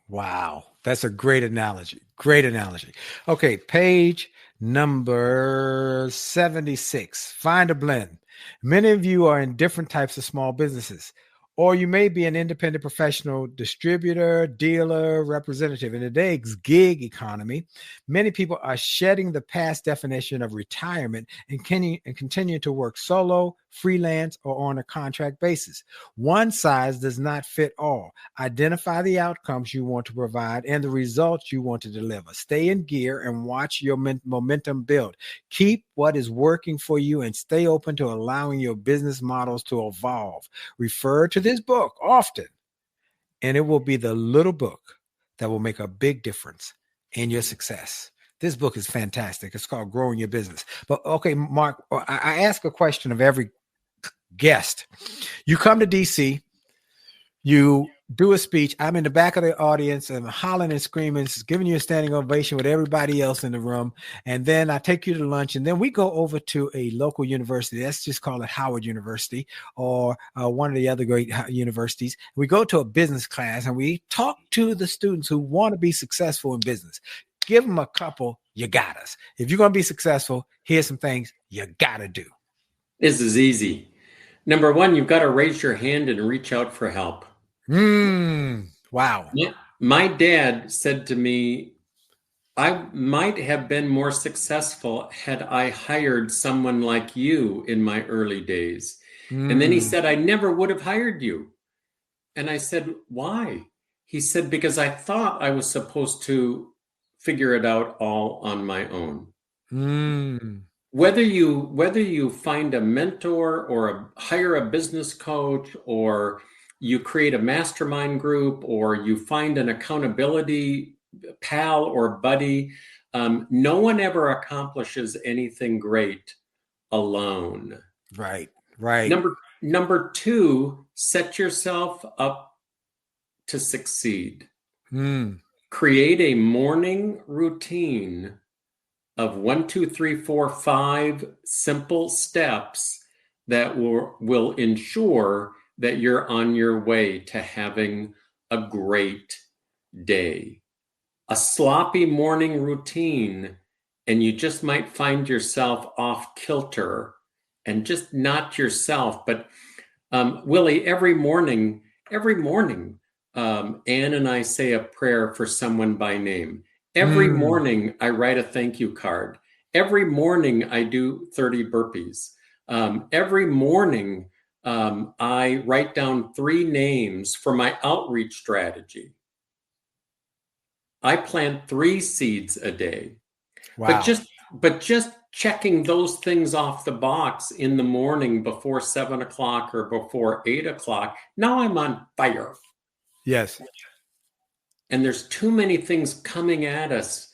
Wow. That's a great analogy. Great analogy. Okay, page number 76. Find a blend. Many of you are in different types of small businesses Or you may be an independent professional distributor, dealer, representative. In today's gig economy, many people are shedding the past definition of retirement and continue to work solo, freelance, or on a contract basis. One size does not fit all. Identify the outcomes you want to provide and the results you want to deliver. Stay in gear and watch your momentum build. Keep what is working for you and stay open to allowing your business models to evolve. Refer to this book often, and it will be the little book that will make a big difference in your success. This book is fantastic. It's called Growing Your Business. But okay, Mark, I ask a question of every guest. You come to DC, you do a speech. I'm in the back of the audience and hollering and screaming, giving you a standing ovation with everybody else in the room. And then I take you to lunch, and then we go over to a local university. Let's just call it Howard University or one of the other great universities. We go to a business class and we talk to the students who want to be successful in business. Give them a couple, you got us. If you're going to be successful, here's some things you got to do. This is easy. Number one, you've got to raise your hand and reach out for help. Wow. My dad said to me, I might have been more successful had I hired someone like you in my early days. And then he said, I never would have hired you. And I said, why? He said, because I thought I was supposed to figure it out all on my own. Whether you find a mentor or hire a business coach, or you create a mastermind group, or you find an accountability pal or buddy, no one ever accomplishes anything great alone. Right. Number two, set yourself up to succeed. Create a morning routine of 1, 2, 3, 4, 5 simple steps that will ensure that you're on your way to having a great day. A sloppy morning routine, and you just might find yourself off kilter and just not yourself. But Willie, every morning, Ann and I say a prayer for someone by name. Every morning I write a thank you card. Every morning I do 30 burpees. Every morning I write down 3 names for my outreach strategy. I plant 3 seeds a day. Wow. But just checking those things off the box in the morning before 7 o'clock or before 8 o'clock, now I'm on fire. Yes. And there's too many things coming at us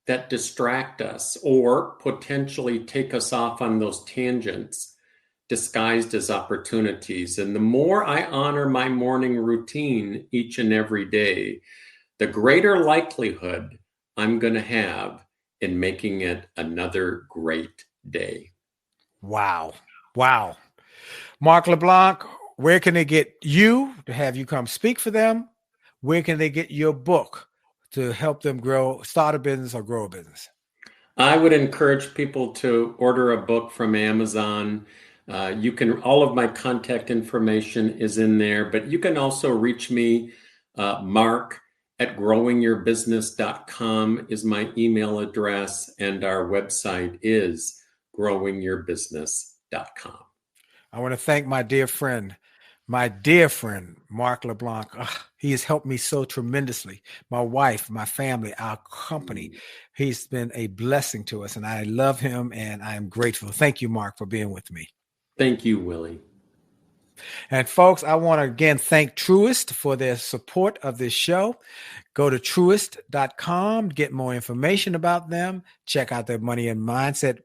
that distract us or potentially take us off on those tangents disguised as opportunities. And the more I honor my morning routine each and every day, the greater likelihood I'm going to have in making it another great day. Wow. Mark LeBlanc, where can they get you to have you come speak for them? Where can they get your book to help them start a business or grow a business? I would encourage people to order a book from Amazon. All of my contact information is in there, but you can also reach me, Mark at growingyourbusiness.com is my email address, and our website is growingyourbusiness.com. I want to thank my dear friend, Mark LeBlanc. He has helped me so tremendously. My wife, my family, our company. He's been a blessing to us, and I love him, and I am grateful. Thank you, Mark, for being with me. Thank you, Willie. And folks, I want to again thank Truist for their support of this show. Go to truist.com, get more information about them. Check out their Money and Mindset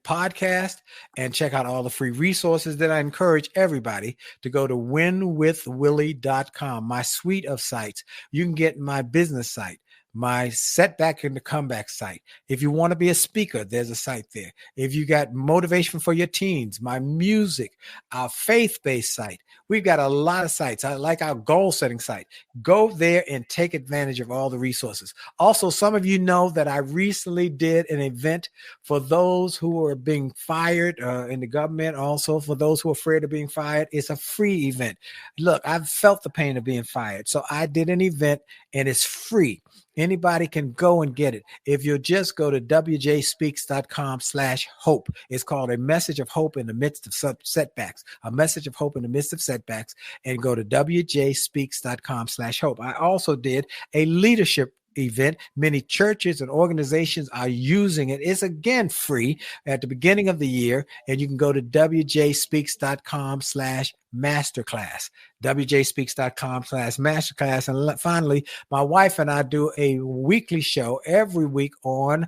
podcast and check out all the free resources that I encourage everybody to go to winwithwillie.com, my suite of sites. You can get my business site, my setback and the comeback site. If you want to be a speaker, there's a site there. If you got motivation for your teens, my music, our faith-based site. We've got a lot of sites. I like our goal-setting site. Go there and take advantage of all the resources. Also, some of you know that I recently did an event for those who are being fired in the government. Also, for those who are afraid of being fired, it's a free event. Look, I've felt the pain of being fired. So I did an event and it's free. Anybody can go and get it. If you'll just go to wjspeaks.com/hope. It's called A Message of Hope in the Midst of Setbacks. A Message of Hope in the Midst of Setbacks. And go to wjspeaks.com/hope. I also did a leadership event. Many churches and organizations are using it. It's again free at the beginning of the year. And you can go to wjspeaks.com/masterclass. wjspeaks.com/masterclass. And finally, my wife and I do a weekly show every week on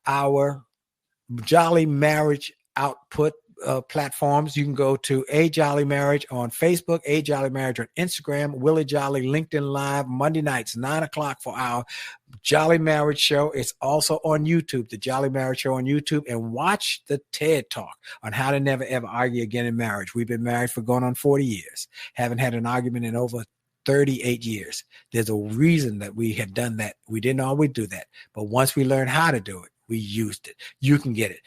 our Jolley Marriage Output platforms. You can go to A Jolley Marriage on Facebook, A Jolley Marriage on Instagram, Willie Jolley LinkedIn Live, Monday nights, 9:00 for our Jolley Marriage Show. It's also on YouTube, the Jolley Marriage Show on YouTube, and watch the TED Talk on how to never, ever argue again in marriage. We've been married for going on 40 years, haven't had an argument in over 38 years. There's a reason that we have done that. We didn't always do that, but once we learned how to do it, we used it. You can get it.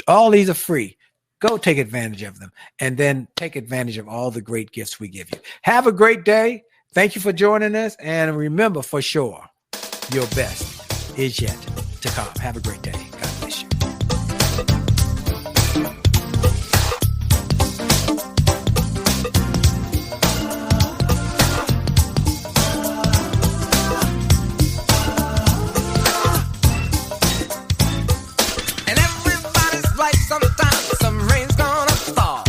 All these are free. Go take advantage of them and then take advantage of all the great gifts we give you. Have a great day. Thank you for joining us. And remember for sure, your best is yet to come. Have a great day. God bless you. And everybody's right sometimes. Some rain's gonna fall.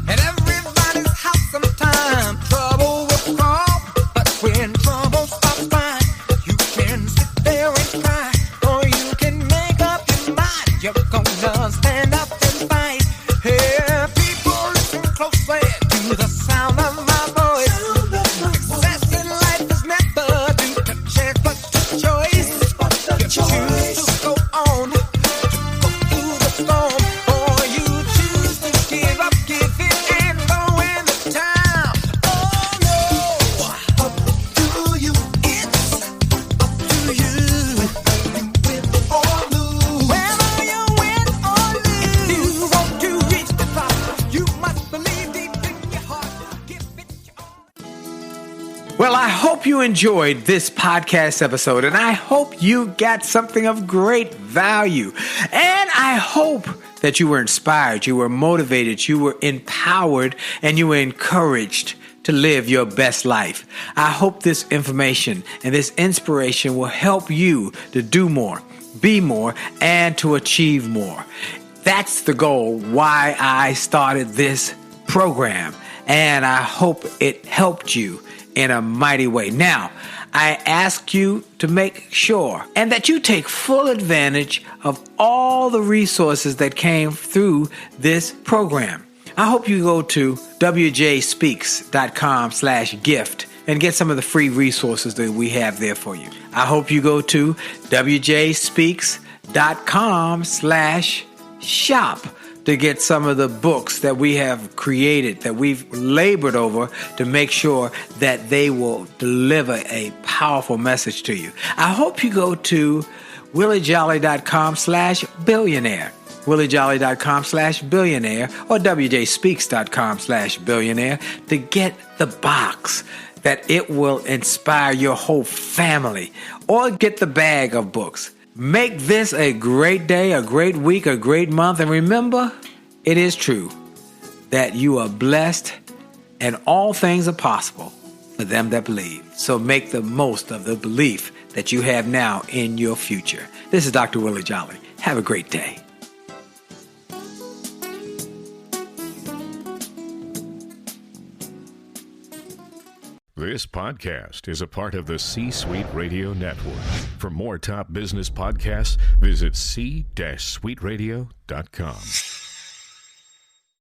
And everybody's hot sometime. Trouble will come. But when trouble stops by, you can sit there and cry. Or you can make up your mind. You're gonna stand up and fight. Hey, people, listen closely to the sound of my voice. Success in life is never due to chance, but to choice. You choose to go on. Well, I hope you enjoyed this podcast episode, and I hope you got something of great value. And I hope that you were inspired, you were motivated, you were empowered, and you were encouraged to live your best life. I hope this information and this inspiration will help you to do more, be more, and to achieve more. That's the goal why I started this program, and I hope it helped you in a mighty way. Now, I ask you to make sure and that you take full advantage of all the resources that came through this program. I hope you go to wjspeaks.com/gift and get some of the free resources that we have there for you. I hope you go to wjspeaks.com/shop to get some of the books that we have created, that we've labored over to make sure that they will deliver a powerful message to you. I hope you go to williejolly.com/billionaire, williejolly.com/billionaire, or wjspeaks.com/billionaire to get the box that it will inspire your whole family, or get the bag of books. Make this a great day, a great week, a great month. And remember, it is true that you are blessed and all things are possible for them that believe. So make the most of the belief that you have now in your future. This is Dr. Willie Jolley. Have a great day. This podcast is a part of the C-Suite Radio Network. For more top business podcasts, visit c-suiteradio.com.